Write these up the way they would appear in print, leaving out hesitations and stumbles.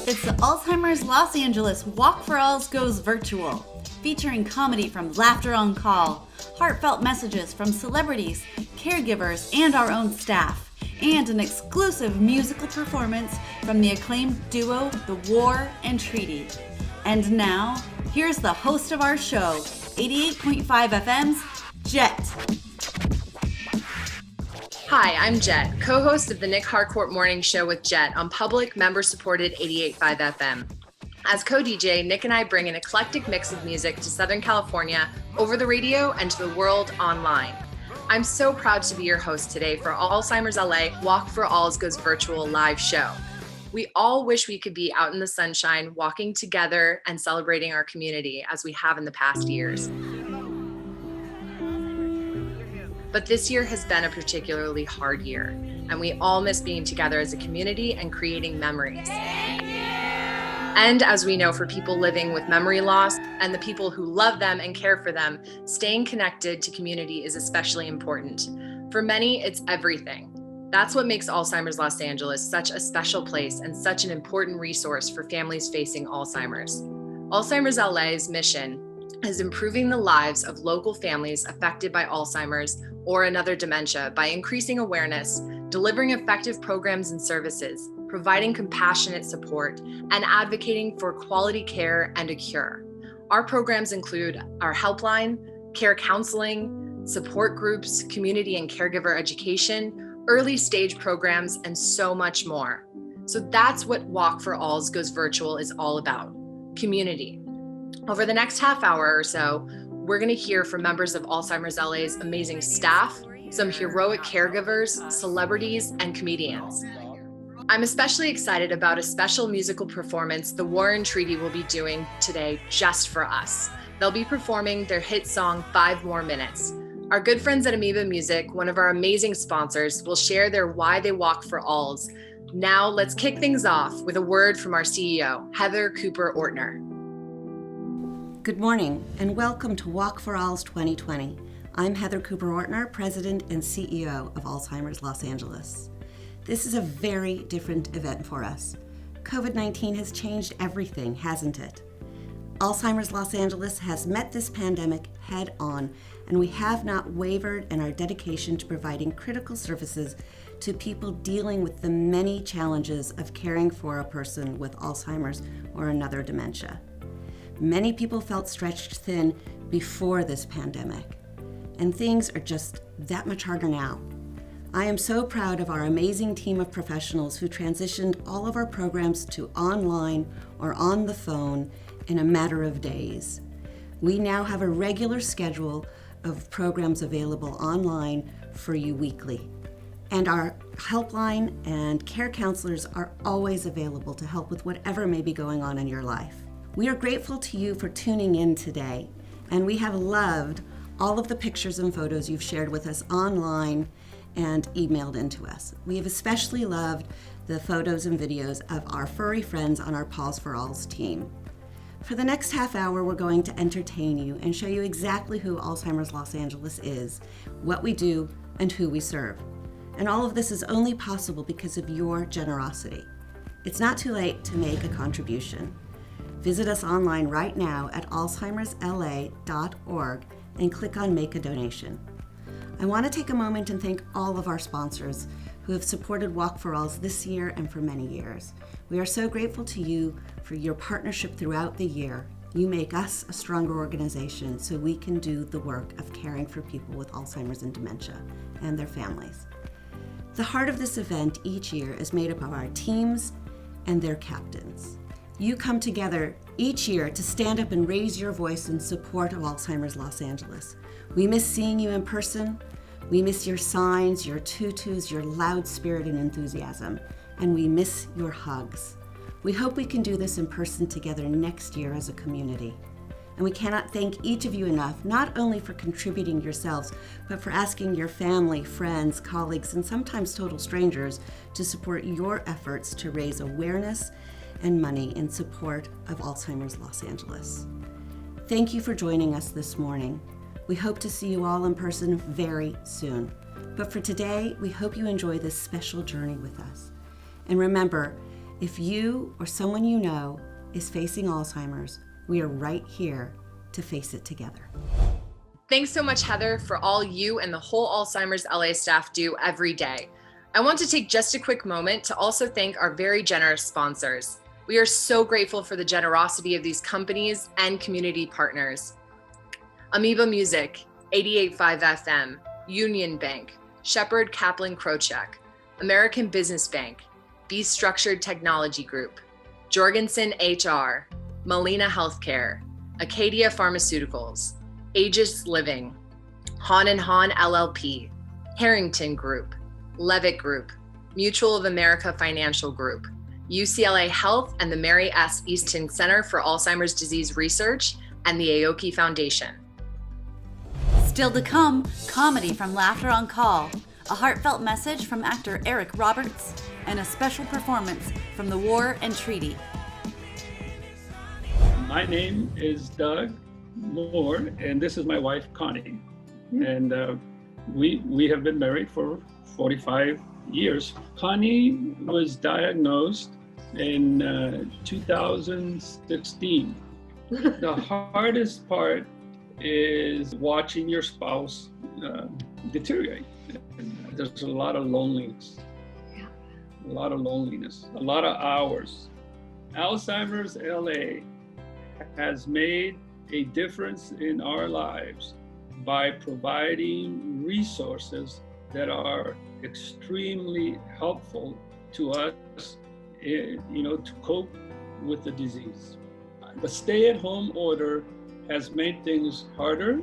It's the Alzheimer's Los Angeles Walk4ALZ goes virtual, featuring comedy from Laughter on Call, heartfelt messages from celebrities, caregivers, and our own staff, and an exclusive musical performance from the acclaimed duo The War and Treaty. And now, here's the host of our show, 88.5 FM's Jet. Hi, I'm Jet, co-host of the Nick Harcourt Morning Show with Jet on public, member-supported 88.5 FM. As co-DJ, Nick and I bring an eclectic mix of music to Southern California, over the radio, and to the world online. I'm so proud to be your host today for Alzheimer's LA walk4ALZ goes virtual live show. We all wish we could be out in the sunshine, walking together and celebrating our community as we have in the past years. But this year has been a particularly hard year, and we all miss being together as a community and creating memories. And as we know, for people living with memory loss and the people who love them and care for them, staying connected to community is especially important. For many, it's everything. That's what makes Alzheimer's Los Angeles such a special place and such an important resource for families facing Alzheimer's. Alzheimer's LA's mission is improving the lives of local families affected by Alzheimer's or another dementia by increasing awareness, delivering effective programs and services, providing compassionate support, and advocating for quality care and a cure. Our programs include our helpline, care counseling, support groups, community and caregiver education, early stage programs, and so much more. So that's what walk4ALZ goes virtual is all about, community. Over the next half hour or so, we're going to hear from members of Alzheimer's LA's amazing staff, some heroic caregivers, celebrities, and comedians. I'm especially excited about a special musical performance The War and Treaty will be doing today just for us. They'll be performing their hit song, 5 More Minutes. Our good friends at Amoeba Music, one of our amazing sponsors, will share their why they walk4ALZ. Now let's kick things off with a word from our CEO, Heather Cooper-Ortner. Good morning and welcome to walk4ALZ 2020. I'm Heather Cooper-Ortner, President and CEO of Alzheimer's Los Angeles. This is a very different event for us. COVID-19 has changed everything, hasn't it? Alzheimer's Los Angeles has met this pandemic head on, and we have not wavered in our dedication to providing critical services to people dealing with the many challenges of caring for a person with Alzheimer's or another dementia. Many people felt stretched thin before this pandemic, and things are just that much harder now. I am so proud of our amazing team of professionals who transitioned all of our programs to online or on the phone in a matter of days. We now have a regular schedule of programs available online for you weekly. And our helpline and care counselors are always available to help with whatever may be going on in your life. We are grateful to you for tuning in today, and we have loved all of the pictures and photos you've shared with us online and emailed into us. We have especially loved the photos and videos of our furry friends on our Paws4ALZ team. For the next half hour, we're going to entertain you and show you exactly who Alzheimer's Los Angeles is, what we do, and who we serve. And all of this is only possible because of your generosity. It's not too late to make a contribution. Visit us online right now at alzheimersla.org and click on Make a Donation. I want to take a moment and thank all of our sponsors who have supported walk4ALZ this year and for many years. We are so grateful to you for your partnership throughout the year. You make us a stronger organization so we can do the work of caring for people with Alzheimer's and dementia and their families. The heart of this event each year is made up of our teams and their captains. You come together each year to stand up and raise your voice in support of Alzheimer's Los Angeles. We miss seeing you in person. We miss your signs, your tutus, your loud spirit and enthusiasm. And we miss your hugs. We hope we can do this in person together next year as a community. And we cannot thank each of you enough, not only for contributing yourselves, but for asking your family, friends, colleagues, and sometimes total strangers to support your efforts to raise awareness and money in support of Alzheimer's Los Angeles. Thank you for joining us this morning. We hope to see you all in person very soon. But for today, we hope you enjoy this special journey with us. And remember, If you or someone you know is facing Alzheimer's, we are right here to face it together. Thanks so much, Heather, for all you and the whole Alzheimer's LA staff do every day. I want to take just a quick moment to also thank our very generous sponsors. We are so grateful for the generosity of these companies and community partners. Amoeba Music, 88.5 FM, Union Bank, Shepherd Kaplan Krochek, American Business Bank, B Structured Technology Group, Jorgensen HR, Molina Healthcare, Acadia Pharmaceuticals, Aegis Living, Han and Han LLP, Harrington Group, Levitt Group, Mutual of America Financial Group, UCLA Health and the Mary S. Easton Center for Alzheimer's Disease Research, and the Aoki Foundation. Still to come, comedy from Laughter on Call, a heartfelt message from actor Eric Roberts, and a special performance from The War and Treaty. My name is Doug Moore, and this is my wife, Connie. And we have been married for 45 years. Connie was diagnosed in 2016. The hardest part is watching your spouse deteriorate. There's a lot of loneliness, a lot of hours. Alzheimer's LA has made a difference in our lives by providing resources that are extremely helpful to us, to cope with the disease. The stay-at-home order has made things harder.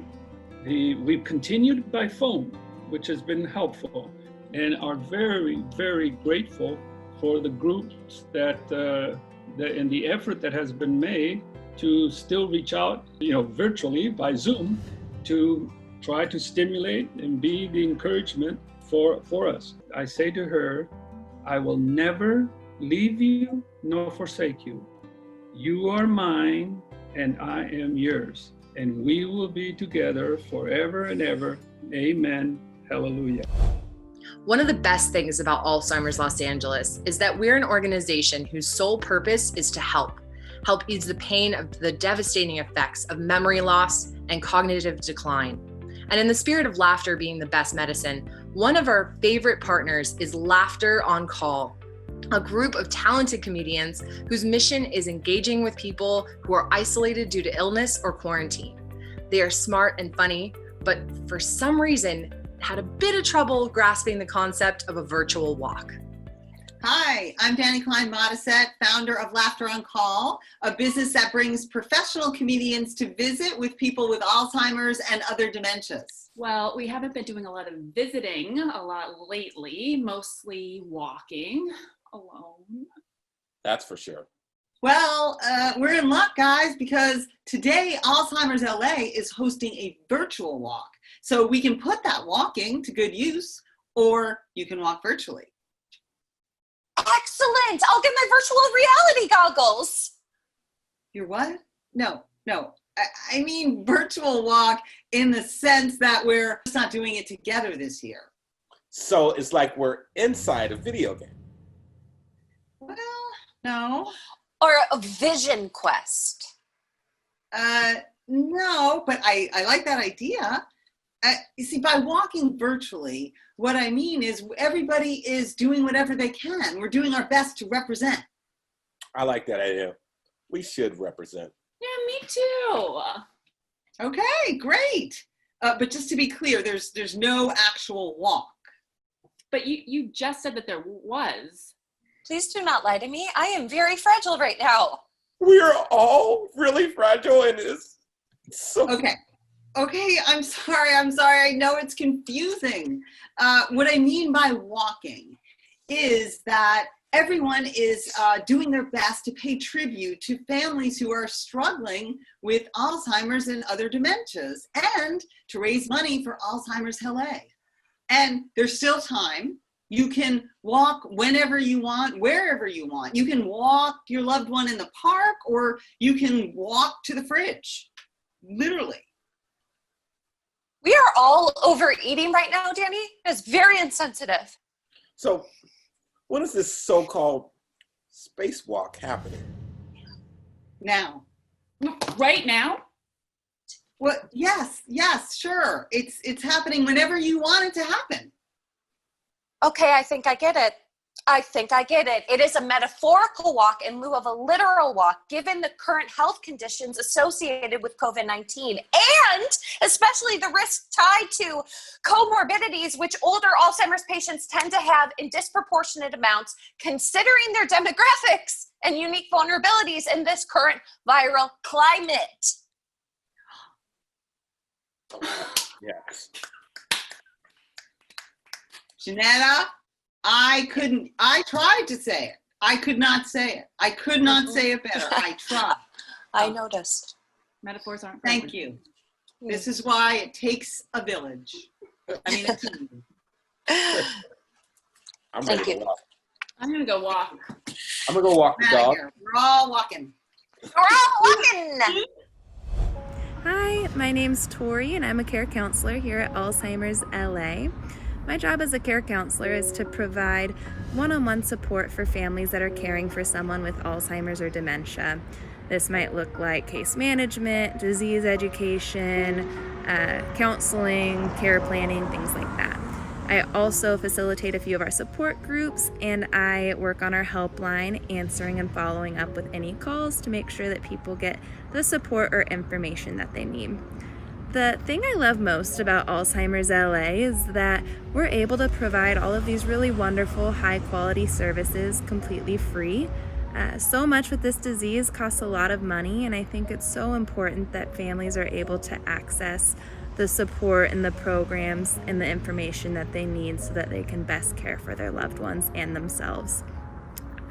We've continued by phone, which has been helpful, and are very, very grateful for the groups and the effort that has been made to still reach out, virtually by Zoom, to try to stimulate and be the encouragement for us. I say to her, I will never leave you nor forsake you. You are mine and I am yours, and we will be together forever and ever. Amen. Hallelujah. One of the best things about Alzheimer's Los Angeles is that we're an organization whose sole purpose is to help ease the pain of the devastating effects of memory loss and cognitive decline. And in the spirit of laughter being the best medicine, one of our favorite partners is Laughter on Call, a group of talented comedians whose mission is engaging with people who are isolated due to illness or quarantine. They are smart and funny, but for some reason had a bit of trouble grasping the concept of a virtual walk. Hi, I'm Danny Klein-Modisette, founder of Laughter on Call, a business that brings professional comedians to visit with people with Alzheimer's and other dementias. Well, we haven't been doing a lot of visiting a lot lately, mostly walking alone. That's for sure. Well, we're in luck, guys, because today Alzheimer's LA is hosting a virtual walk. So we can put that walking to good use, or you can walk virtually. Excellent! I'll get my virtual reality goggles. Your what? No. I mean virtual walk in the sense that we're just not doing it together this year. So it's like we're inside a video game. Well, no. Or a vision quest. No, but I like that idea. You see, by walking virtually, what I mean is everybody is doing whatever they can. We're doing our best to represent. I like that idea. We should represent. Yeah, me too. Okay, great. But just to be clear, there's no actual walk. But you just said that there was. Please do not lie to me. I am very fragile right now. We're all really fragile in this. So Okay, I'm sorry. I know it's confusing. What I mean by walking is that everyone is doing their best to pay tribute to families who are struggling with Alzheimer's and other dementias, and to raise money for Alzheimer's LA. And there's still time. You can walk whenever you want, wherever you want. You can walk your loved one in the park, or you can walk to the fridge, literally. We are all overeating right now, Danny. It's very insensitive. So what is this so-called spacewalk happening? Now. Right now? What? Yes, sure. It's happening whenever you want it to happen. Okay, I think I get it. It is a metaphorical walk in lieu of a literal walk, given the current health conditions associated with COVID-19, and especially the risk tied to comorbidities, which older Alzheimer's patients tend to have in disproportionate amounts, considering their demographics and unique vulnerabilities in this current viral climate. Yes. Janetta, I tried to say it. I could not say it. I could not say it better. I tried. I noticed. Metaphors aren't Thank you. This is why it takes a village. I mean, a team. I'm Thank ready you. to walk. I'm gonna go walk. I'm gonna go walk the Outta dog. here. We're all walking. We're all walking. Hi, my name's Tori and I'm a care counselor here at Alzheimer's LA. My job as a care counselor is to provide one-on-one support for families that are caring for someone with Alzheimer's or dementia. This might look like case management, disease education, counseling, care planning, things like that. I also facilitate a few of our support groups, and I work on our helpline, answering and following up with any calls to make sure that people get the support or information that they need. The thing I love most about Alzheimer's LA is that we're able to provide all of these really wonderful, high-quality services completely free. So much with this disease costs a lot of money, and I think it's so important that families are able to access the support and the programs and the information that they need so that they can best care for their loved ones and themselves.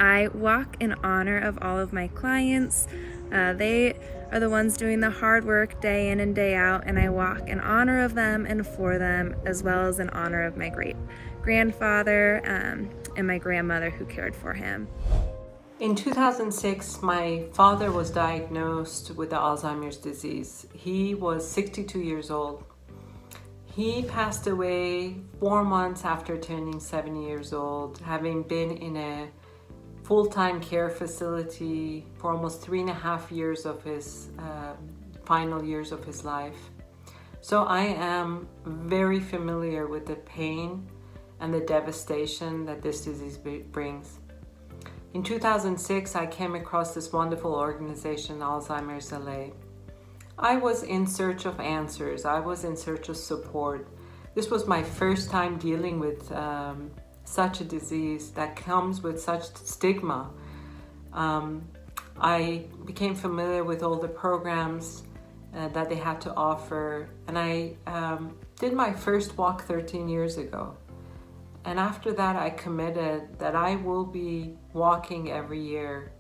I walk in honor of all of my clients. They are the ones doing the hard work day in and day out, and I walk in honor of them and for them, as well as in honor of my great grandfather and my grandmother who cared for him. In 2006, my father was diagnosed with the Alzheimer's disease. He was 62 years old. He passed away 4 months after turning 70 years old, having been in a full-time care facility for almost 3.5 years of his final years of his life. So I am very familiar with the pain and the devastation that this disease brings. In 2006, I came across this wonderful organization, Alzheimer's LA. I was in search of answers. I was in search of support. This was my first time dealing with such a disease that comes with such stigma. I became familiar with all the programs that they had to offer, and I did my first walk 13 years ago. And after that, I committed that I will be walking every year,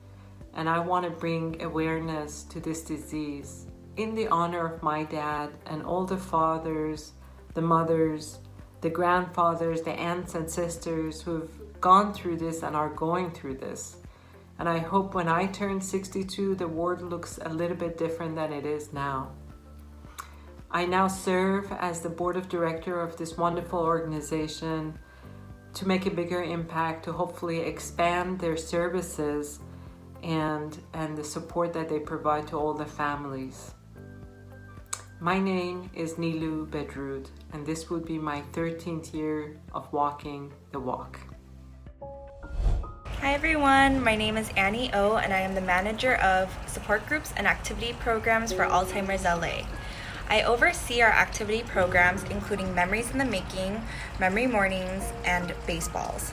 and I want to bring awareness to this disease in the honor of my dad and all the fathers, the mothers, the grandfathers, the aunts and sisters who have gone through this and are going through this. And I hope when I turn 62, the world looks a little bit different than it is now. I now serve as the board of director of this wonderful organization to make a bigger impact, to hopefully expand their services and the support that they provide to all the families. My name is Nilu Bedroud, and this would be my 13th year of walking the walk. Hi everyone, my name is Annie O, and I am the manager of support groups and activity programs for Alzheimer's LA. I oversee our activity programs, including Memories in the Making, Memory Mornings, and Baseballs.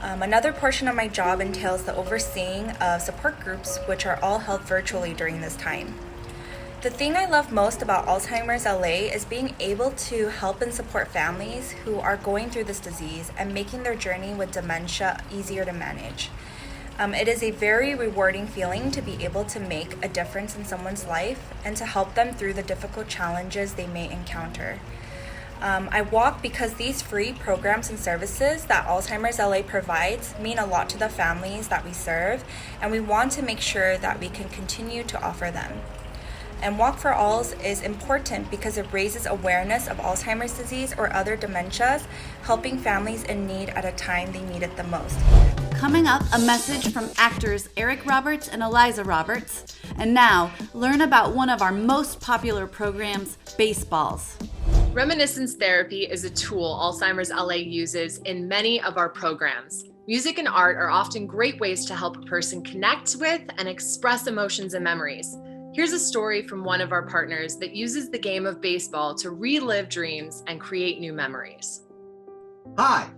Another portion of my job entails the overseeing of support groups, which are all held virtually during this time. The thing I love most about Alzheimer's LA is being able to help and support families who are going through this disease and making their journey with dementia easier to manage. It is a very rewarding feeling to be able to make a difference in someone's life and to help them through the difficult challenges they may encounter. I walk because these free programs and services that Alzheimer's LA provides mean a lot to the families that we serve, and we want to make sure that we can continue to offer them. And walk4ALZ is important because it raises awareness of Alzheimer's disease or other dementias, helping families in need at a time they need it the most. Coming up, a message from actors Eric Roberts and Eliza Roberts. And now, learn about one of our most popular programs, Baseballs. Reminiscence therapy is a tool Alzheimer's LA uses in many of our programs. Music and art are often great ways to help a person connect with and express emotions and memories. Here's a story from one of our partners that uses the game of baseball to relive dreams and create new memories. Hi,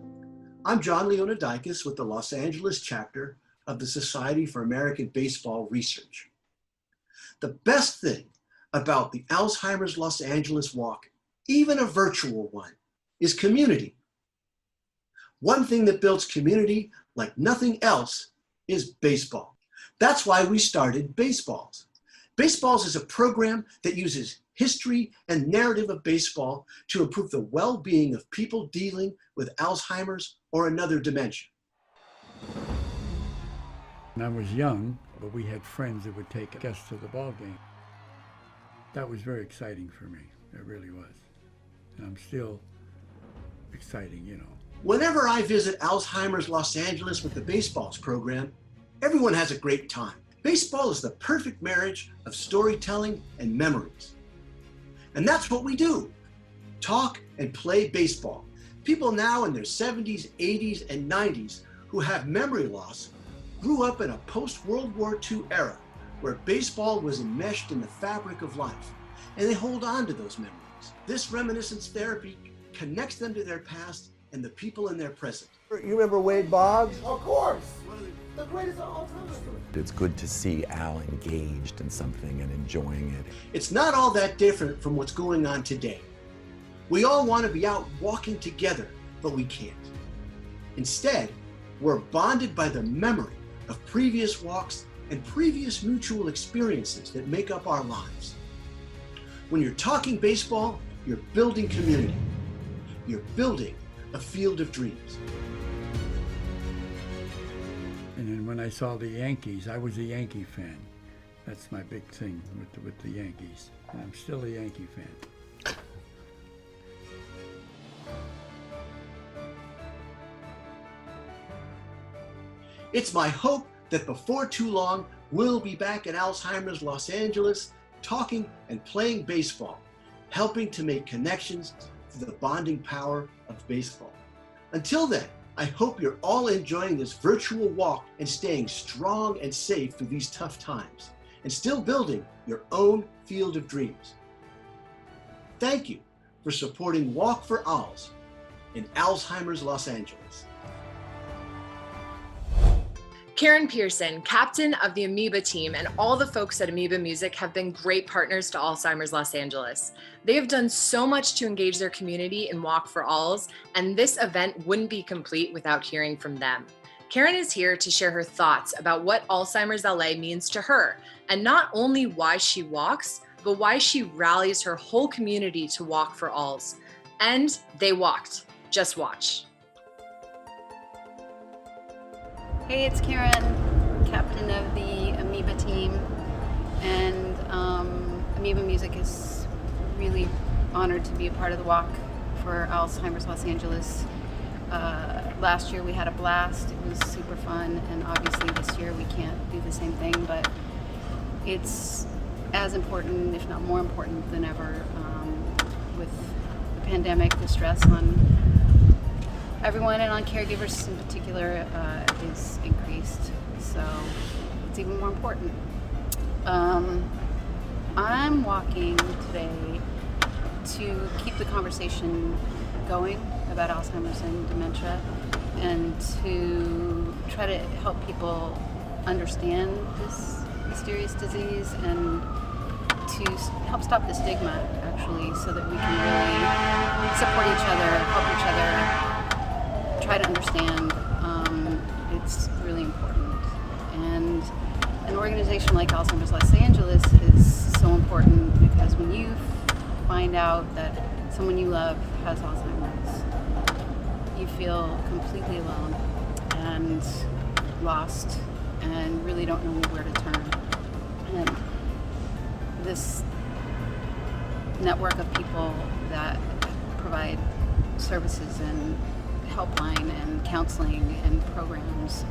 I'm John Leonidakis with the Los Angeles chapter of the Society for American Baseball Research. The best thing about the Alzheimer's Los Angeles Walk, even a virtual one, is community. One thing that builds community like nothing else is baseball. That's why we started Baseballs. Baseballs is a program that uses history and narrative of baseball to improve the well-being of people dealing with Alzheimer's or another dementia. When I was young, but we had friends that would take us to the ball game. That was very exciting for me. It really was. And I'm still exciting, you know. Whenever I visit Alzheimer's Los Angeles with the Baseballs program, everyone has a great time. Baseball is the perfect marriage of storytelling and memories. And that's what we do. Talk and play baseball. People now in their 70s, 80s, and 90s who have memory loss grew up in a post-World War II era where baseball was enmeshed in the fabric of life, and they hold on to those memories. This reminiscence therapy connects them to their past and the people in their present. You remember Wade Boggs? Of course! The greatest of all time. It's good to see Al engaged in something and enjoying it. It's not all that different from what's going on today. We all want to be out walking together, but we can't. Instead, we're bonded by the memory of previous walks and previous mutual experiences that make up our lives. When you're talking baseball, you're building community. You're building a field of dreams. And then when I saw the Yankees, I was a Yankee fan. That's my big thing with the Yankees. And I'm still a Yankee fan. It's my hope that before too long, we'll be back at Alzheimer's Los Angeles, talking and playing baseball, helping to make connections through the bonding power of baseball. Until then, I hope you're all enjoying this virtual walk and staying strong and safe through these tough times, and still building your own field of dreams. Thank you for supporting walk4ALZ in Alzheimer's Los Angeles. Karen Pearson, captain of the Amoeba team, and all the folks at Amoeba Music have been great partners to Alzheimer's Los Angeles. They have done so much to engage their community in walk4ALZ, and this event wouldn't be complete without hearing from them. Karen is here to share her thoughts about what Alzheimer's LA means to her, and not only why she walks, but why she rallies her whole community to walk4ALZ. And they walked. Just watch. Hey, it's Karen, captain of the Amoeba team, and Amoeba Music is really honored to be a part of the walk for Alzheimer's Los Angeles. Last year we had a blast, it was super fun, and obviously this year we can't do the same thing, but it's as important, if not more important than ever, with the pandemic, the stress on everyone and on caregivers in particular is increased, so it's even more important. I'm walking today to keep the conversation going about Alzheimer's and dementia, and to try to help people understand this mysterious disease and to help stop the stigma, actually, so that we can really support each other, help each other, try to understand. It's really important. And an organization like Alzheimer's Los Angeles is so important because when you find out that someone you love has Alzheimer's, you feel completely alone and lost and really don't know where to turn. And this network of people that provide services and helpline and counseling and programs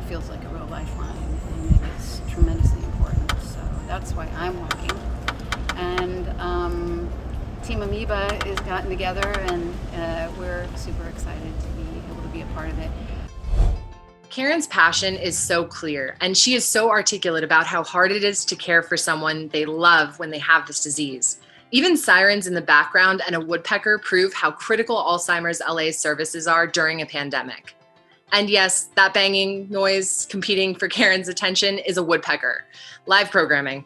feels like a real lifeline, and it is tremendously important. So that's why I'm walking. And Team Amoeba has gotten together, and we're super excited to be able to be a part of it. Karen's passion is so clear, and she is so articulate about how hard it is to care for someone they love when they have this disease. Even sirens in the background and a woodpecker prove how critical Alzheimer's LA services are during a pandemic. And yes, that banging noise competing for Karen's attention is a woodpecker. Live programming.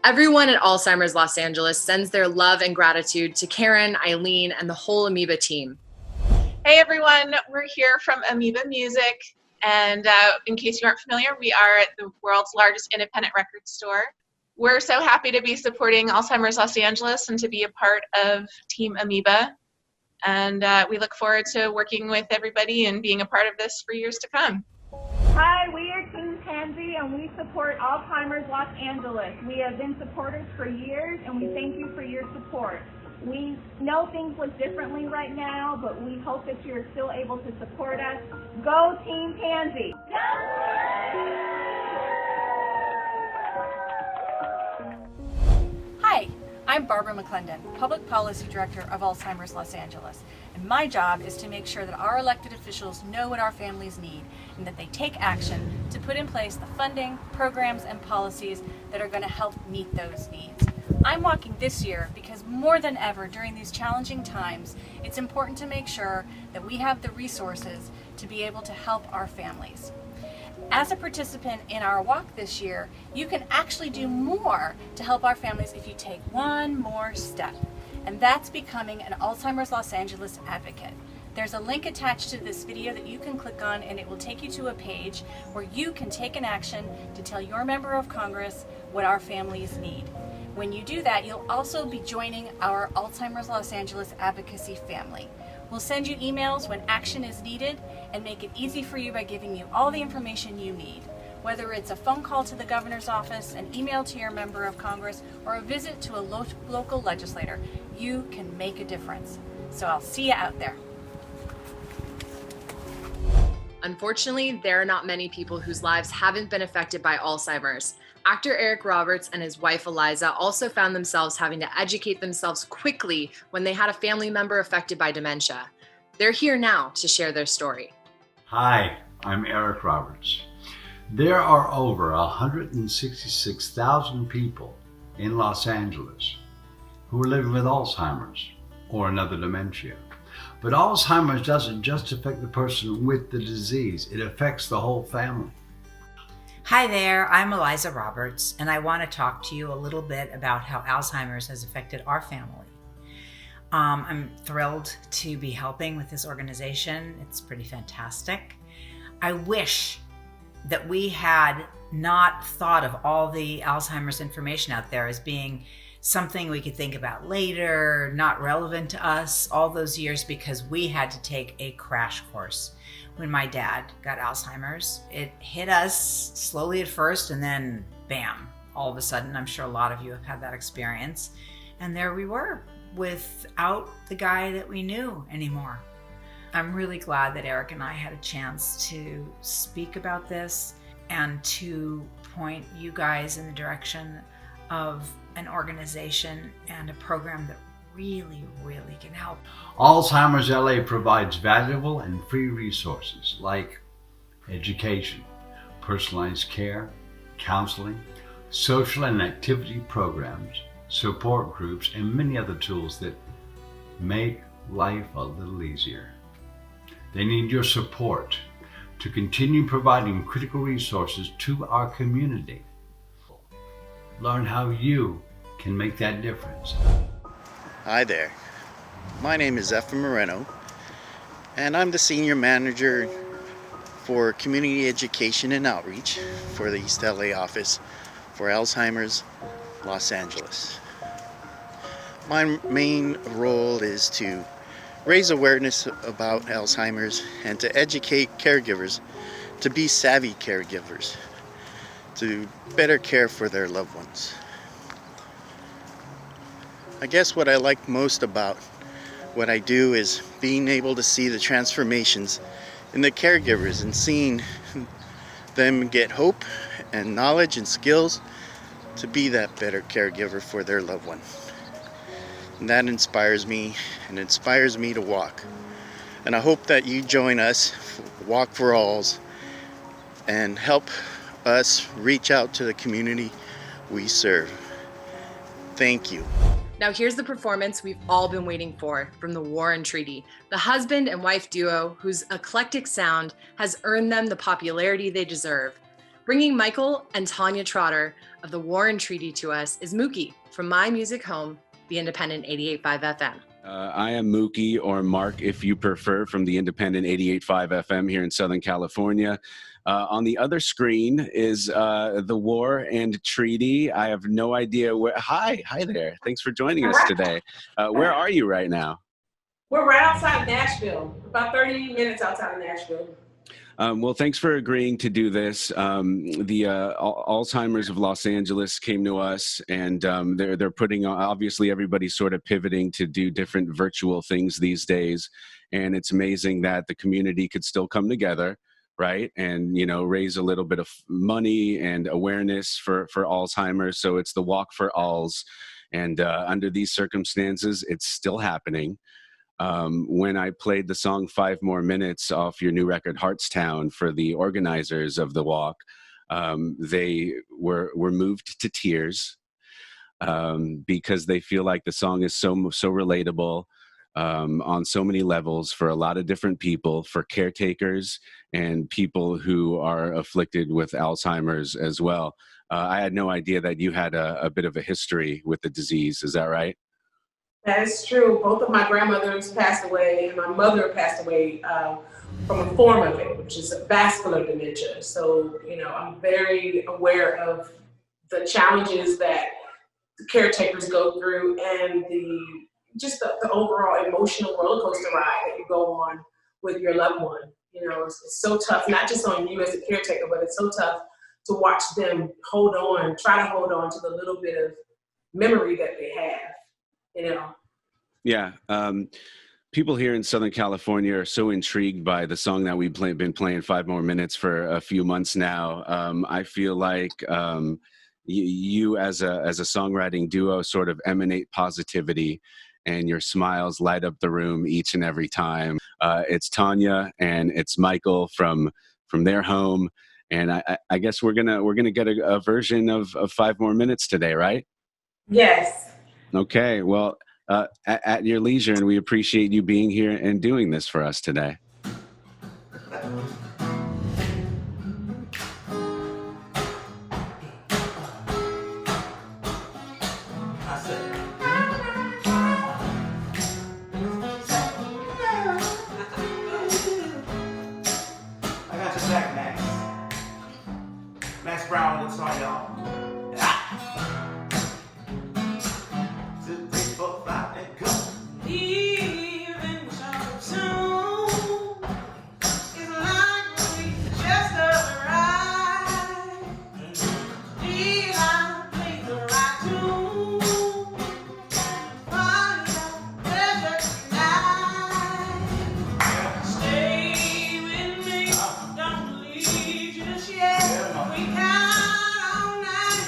Everyone at Alzheimer's Los Angeles sends their love and gratitude to Karen, Eileen, and the whole Amoeba team. Hey everyone, we're here from Amoeba Music, and in case you aren't familiar, we are at the world's largest independent record store. We're so happy to be supporting Alzheimer's Los Angeles and to be a part of Team Amoeba, and we look forward to working with everybody and being a part of this for years to come. Hi, we are Team Pansy, and we support Alzheimer's Los Angeles. We have been supporters for years, and we thank you for your support. We know things look differently right now, but we hope that you're still able to support us. Go Team Pansy! Hi, I'm Barbara Mclendon, Public Policy Director of Alzheimer's Los Angeles, and my job is to make sure that our elected officials know what our families need and that they take action to put in place the funding, programs, and policies that are going to help meet those needs. I'm walking this year because more than ever during these challenging times, it's important to make sure that we have the resources to be able to help our families. As a participant in our walk this year, you can actually do more to help our families if you take one more step, and that's becoming an Alzheimer's Los Angeles advocate. There's a link attached to this video that you can click on, and it will take you to a page where you can take an action to tell your member of Congress what our families need. When you do that, you'll also be joining our Alzheimer's Los Angeles advocacy family. We'll send you emails when action is needed and make it easy for you by giving you all the information you need. Whether it's a phone call to the governor's office, an email to your member of Congress, or a visit to a local legislator, you can make a difference. So I'll see you out there. Unfortunately, there are not many people whose lives haven't been affected by Alzheimer's. Actor Eric Roberts and his wife Eliza also found themselves having to educate themselves quickly when they had a family member affected by dementia. They're here now to share their story. Hi, I'm Eric Roberts. There are over 166,000 people in Los Angeles who are living with Alzheimer's or another dementia. But Alzheimer's doesn't just affect the person with the disease, it affects the whole family. Hi there, I'm Eliza Roberts, and I want to talk to you a little bit about how Alzheimer's has affected our family. I'm thrilled to be helping with this organization. It's pretty fantastic. I wish that we had not thought of all the Alzheimer's information out there as being something we could think about later, not relevant to us all those years, because we had to take a crash course. When my dad got Alzheimer's, it hit us slowly at first, and then bam, all of a sudden. I'm sure a lot of you have had that experience. And there we were, without the guy that we knew anymore. I'm really glad that Eric and I had a chance to speak about this and to point you guys in the direction of an organization and a program that really can help. Alzheimer's LA provides valuable and free resources like education, personalized care, counseling, social and activity programs, support groups, and many other tools that make life a little easier. They need your support to continue providing critical resources to our community. Learn how you can make that difference. Hi there, my name is Effa Moreno, and I'm the Senior Manager for Community Education and Outreach for the East LA office for Alzheimer's Los Angeles. My main role is to raise awareness about Alzheimer's and to educate caregivers to be savvy caregivers, to better care for their loved ones. I guess what I like most about what I do is being able to see the transformations in the caregivers and seeing them get hope and knowledge and skills to be that better caregiver for their loved one. And that inspires me and inspires me to walk. And I hope that you join us, Walk4ALZ, and help us reach out to the community we serve. Thank you. Now here's the performance we've all been waiting for from the War and Treaty, the husband and wife duo whose eclectic sound has earned them the popularity they deserve. Bringing Michael and Tanya Trotter of the War and Treaty to us is Mookie from my music home, the Independent 88.5 FM. I am Mookie, or Mark if you prefer, from the Independent 88.5 FM here in Southern California. On the other screen is the War and Treaty. I have no idea where. Hi there. Thanks for joining us today. Where are you right now? We're right outside Nashville, about 30 minutes outside of Nashville. Well, thanks for agreeing to do this. The Alzheimer's of Los Angeles came to us, and they're putting on, obviously everybody's sort of pivoting to do different virtual things these days. And it's amazing that the community could still come together, right? And, raise a little bit of money and awareness for Alzheimer's. So it's the walk4ALZ. And under these circumstances, it's still happening. When I played the song 5 More Minutes off your new record, Heartstown, for the organizers of the walk, they were moved to tears because they feel like the song is so relatable on so many levels for a lot of different people, for caretakers and people who are afflicted with Alzheimer's as well. I had no idea that you had a bit of a history with the disease. Is that right? That is true. Both of my grandmothers passed away, and my mother passed away from a form of it, which is vascular dementia. So, I'm very aware of the challenges that the caretakers go through and the overall emotional roller coaster ride that you go on with your loved one. It's so tough, not just on you as a caretaker, but it's so tough to watch them try to hold on to the little bit of memory that they have. Yeah. People here in Southern California are so intrigued by the song that we've been playing 5 More Minutes for a few months now. I feel like you as a songwriting duo sort of emanate positivity, and your smiles light up the room each and every time. It's Tanya and it's Michael from their home. And I guess we're gonna get a version of 5 More Minutes today, right? Yes. Okay, well, at your leisure, and we appreciate you being here and doing this for us today. I got your back, Max. Max Brown, it's on y'all. 2, 3, 4, 5, and go. Even soon, it's like we just arrived. I play the right tune. Find out pleasure tonight. Stay with me, don't leave just yet. We count all night.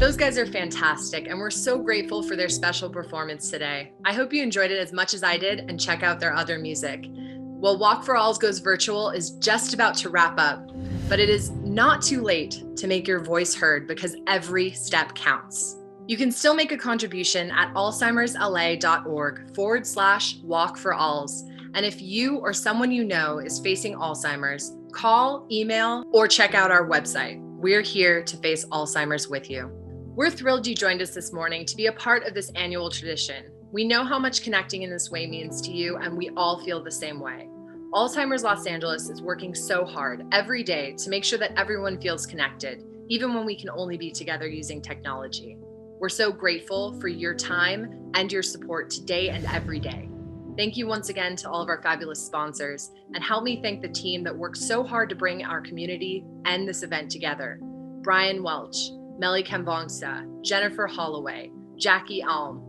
Those guys are fantastic, and we're so grateful for their special performance today. I hope you enjoyed it as much as I did, and check out their other music. Well, walk4ALZ Goes Virtual is just about to wrap up, but it is not too late to make your voice heard because every step counts. You can still make a contribution at alzheimersla.org/walk4ALZ. And if you or someone you know is facing Alzheimer's, call, email, or check out our website. We're here to face Alzheimer's with you. We're thrilled you joined us this morning to be a part of this annual tradition. We know how much connecting in this way means to you, and we all feel the same way. Alzheimer's Los Angeles is working so hard every day to make sure that everyone feels connected, even when we can only be together using technology. We're so grateful for your time and your support today and every day. Thank you once again to all of our fabulous sponsors, and help me thank the team that worked so hard to bring our community and this event together. Brian Welch, Melly Kambongsa, Jennifer Holloway, Jackie Alm,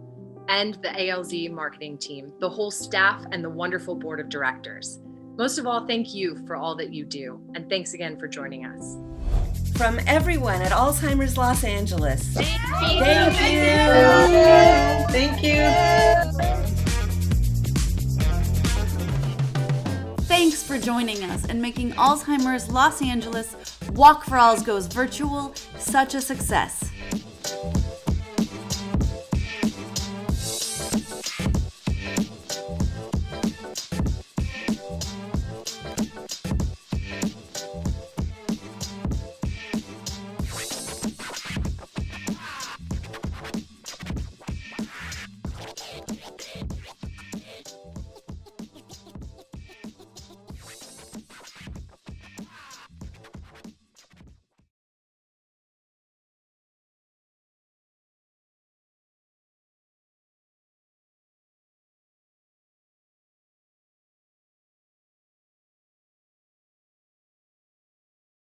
and the ALZ marketing team, the whole staff, and the wonderful board of directors. Most of all, thank you for all that you do, and thanks again for joining us. From everyone at Alzheimer's Los Angeles. Thank you. Thank you. Thanks for joining us and making Alzheimer's Los Angeles Walk4ALZ Goes Virtual such a success.